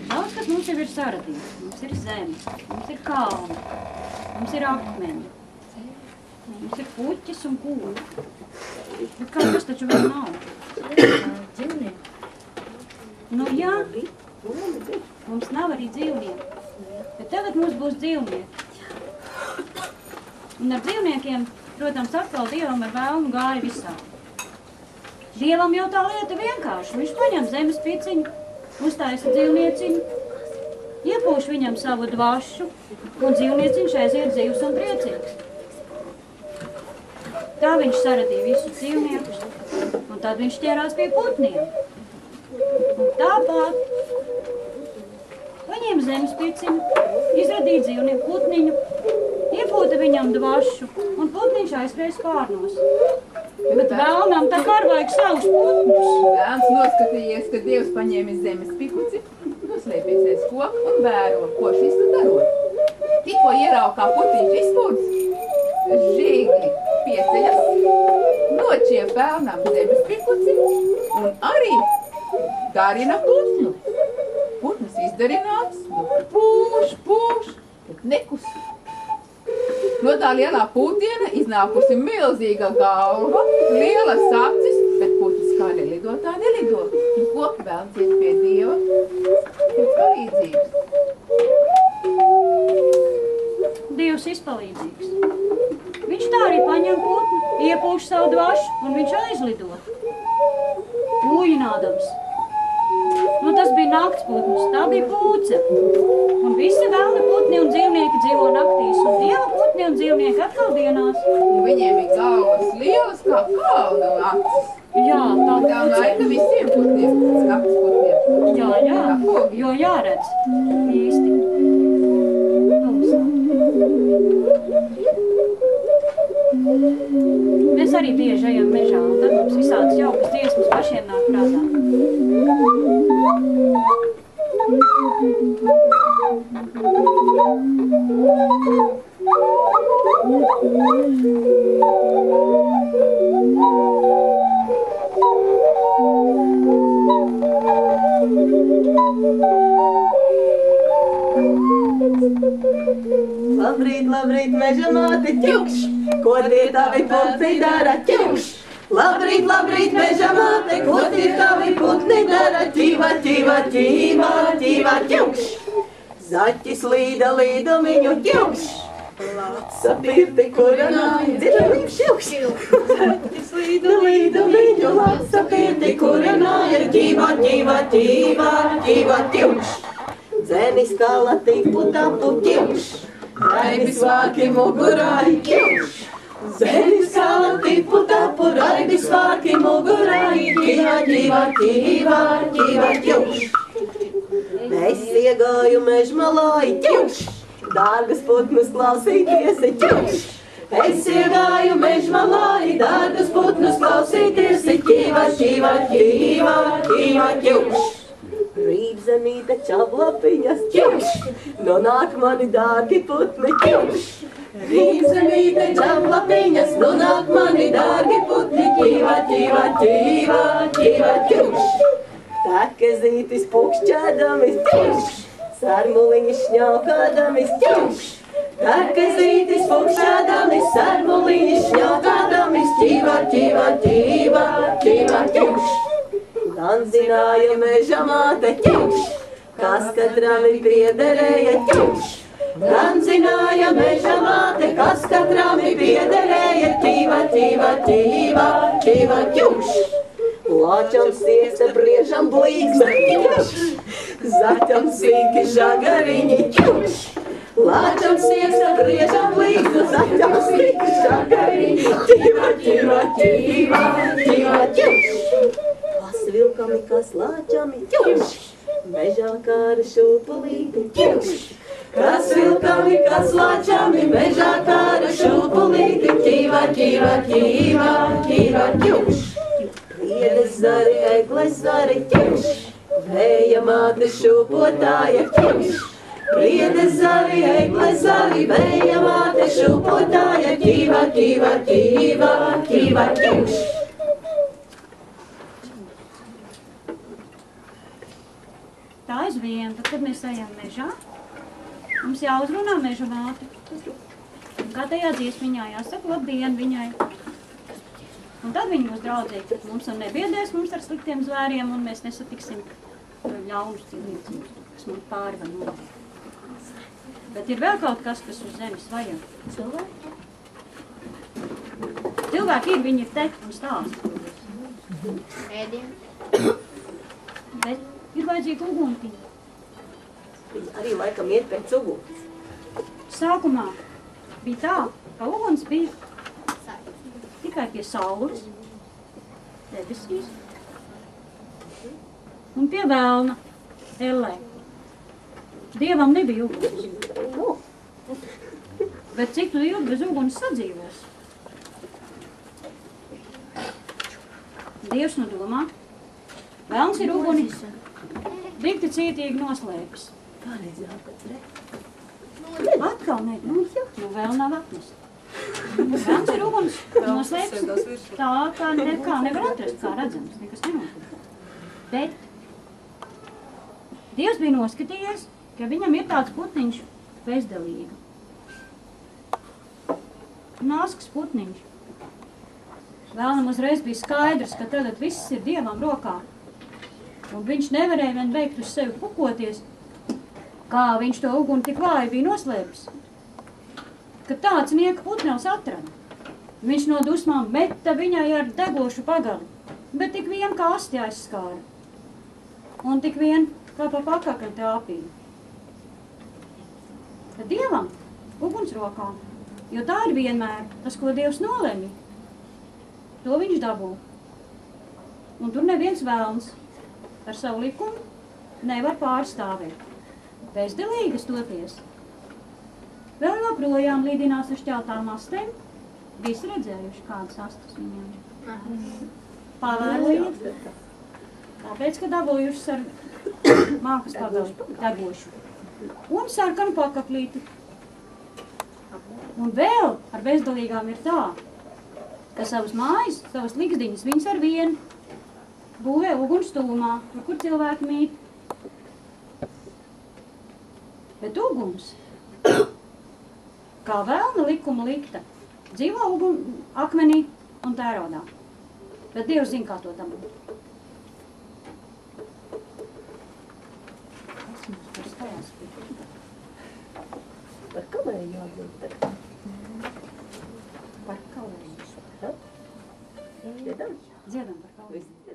Daudz, kas mums jau ir saradīts. Mums ir zeme, mums ir kalni, mums ir akmeņi, mums ir puķis un kūri. Bet kaut kas taču vēl nav. Dzīvnieki. Nu jā, mums nav arī dzīvnieki. Bet tagad mums būs dzīvnieki. Un ar dzīvniekiem, protams, atkal Dievam ar vēlmu gāja visā. Dievam jau tā lieta vienkārši. Viņš paņem zemes piciņu, uztaisa dzīvnieciņu, iepūš viņam savu dvašu, un dzīvnieciņš aiziet dzīvs un priecīgs. Tā viņš saradīja visus dzīvniekus, un tad viņš ķērās pie putniem. Un tāpat paņēma zemes piciņu, izradīja dzīvnieku putniņu, iepūta viņam dvašu, un putniņš aizskrēja spārnos. Bet vēlnam tā kā vajag savus putnus. Vēlns noskatījies, ka Dievs paņēmis zemes pikuci, noslēpies aiz koka un vēro, ko šis tu darot. Tikko ierauga, kā putiņš izpūdz, žīgli pieceļas, nočiep vēlnam zemes pikuci un arī darina putnu. Putnas izdarināts, pūš, bet nekus. No tā lielā pūtiena iznākusi milzīga galva, lielas acis, bet putns kā nelido, tā nelido. Un koki vēlns iet pie Dieva pēc palīdzības. Dievs izpalīdzīgs. Viņš tā arī paņem putnu, iepūš savu dvašu, un viņš aizlido. Pūjinādams. Nu, tas bija naktsputns, tā bija pūce. Un visi vēlni putni un dzīvnieki dzīvo naktīs, un Dieva putni un dzīvnieki atkal dienās. Un viņiem ir galvas lielas kā kalnu acis. Jā, tā laika visiem putniem, naktsputniem. Jā, jo jāredz īsti. Mēs arī bieži ejam mežā, un tad mums visādas jaukas dziesmas pašiem nāk prātā. Labrīt, labrīt, meža māte, ķiukš, ko tie tavi putni dara, ķiukš. Labrīt, labrīt, meža māte, ko tie tavi putni dara, ķīva, ķīva, ķīva, ķīva, ķiukš. Zaķis līda līdumiņu, ķiukš. Lāca pirti, kura nāja, dzirdamīm šilkš. Zaķis līda līdumiņu, lāca pirti, kura nāja, ķīva, ķīva, ķīva, ķīva, ķiukš. Dzenis kala tik putapu, ķiukš. Raibis vāki mugurāji, ķiukš. Dzenis kala tik putapu, raibis vāki mugurāji, ķīva, ķīva, ķīva, ķīva, ķiukš. Es iegāju mežmalāji, ķiukš. Dārgas putnus klausīties, ķiukš. Es iegāju mežmalāji, dārgas putnus klausīties, ķīva, ķīva, ķīva, ķīva, ķiukš. Rīdzemīte čablapiņas, ķiukš. No nāk mani dārgi putni, ķiukš. Rīdzemīte čablapiņas, no nāk mani dārgi putni, ķīva, ķīva, ķīva, ķīva, ķiukš. Takezītis pukšķēdamis, ķiukš. Sarmuliņi šņaukādamis, ķiukš. Takezītis pukšķēdamis, sarmuliņi šņaukādamis, ķīva, ķīva, ķīva, ķīva, ķiukš. Gan zināja meža māte, ķiukš, kas katram ir piederēja, ķiukš. Gan zināja meža māte, kas katram ir piederēja, ķīva, ķīva, ķīva, ķīva, ķiukš. Lāčam siesta briežam blīksme, ķiukš. Zaķam sīki žagariņi, ķiukš. Lāčam siesta briežam blīksme, zaķam sīki žagariņi, ķīva, ķīva, ķīva, ķīva, ķiukš. Vilkami, kas lāčami, ķiukš. Mežā kāra šūpulīti, ķiukš. Kas vilkami, kas lāčami, mežā kāra šūpulīti, ķīva, ķīva, ķīva, ķīva, ķiukš. Priedes zari, egles zari, ķiukš. Vēja māte šūpotāja, ķiukš. Priedes zari, egles zari, vēja māte šūpotāja, ķīva, ķīva, ķīva, ķīva, ķiukš. Tā aizvien, tad, kad mēs ejam mežā, mums jāuzrunā meža māte. Un kā tajā dziesmiņā jāsaka labdien viņai. Un tad viņi būs draudzīgi mums un nebiedēs mums ar sliktiem zvēriem, un mēs nesatiksim ļaunus cilvēkus, kas mums pāri var notiek. Bet ir vēl kaut kas, kas uz zemes vajag. Cilvēki? Cilvēki ir, viņi ir teikt un stāst. Ēdien. Bet ir vajadzīga uguntiņa. Viņi arī laikam iet pēc uguns. Sākumā bija tā, ka uguns bija tikai pie saules, debesīs, un pie velna, ellē. Dievam nebija uguns. Bet cik tu ilgi bez uguns sadzīvos? Dievs nu domā, velns ir uguni, dikti cietīgi noslēpis. Atkal ne, nu vēl nav atnest. Velns ir uguns, noslēpis tā, kā nevar atrast, kā redzams, nekas nenotiek. Bet Dievs bija noskatījies, ka viņam ir tāds putniņš bezdelīga. Nāsks putniņš. Vēlam uzreiz bija skaidrs, ka tagad viss ir Dievam rokā. Un viņš nevarēja vien beigt uz sevi pukoties, kā viņš to uguni tik vāji bija noslēpis. Kad tāds nieka putnevs atrada. Viņš no dusmām meta viņai ar degošu pagali, bet tik vien kā asti aizskāra. Un tik vien kā pa pakakli trāpīja. Tad Dievam uguns rokā, jo tā ir vienmēr tas, ko Dievs nolemj. To viņš dabū. Un tur neviens velns ar savu likumu nevar pārstāvēt. Bezdelīgas toties. Vēl joprojām līdinās ar šķeltām astēm. Visi redzējuši, kādas astas viņiem. Pavērojiet. Tāpēc, ka dabūjušas ar mākas pagali degošu. Un sarkanu pakaklīti. Un vēl ar bezdelīgām ir tā, ka savas mājas, savas ligzdiņas viņas ar vienu būvē uguns tūmā, kur cilvēki mīt. Bet uguns, kā vēlna likuma likta, dzīvo akmenī un tērodā. Bet Dievs zina, kā to dabūt. Par kavēju jābūt. Par kavēju. Dziedam? Dziedam par kavēju.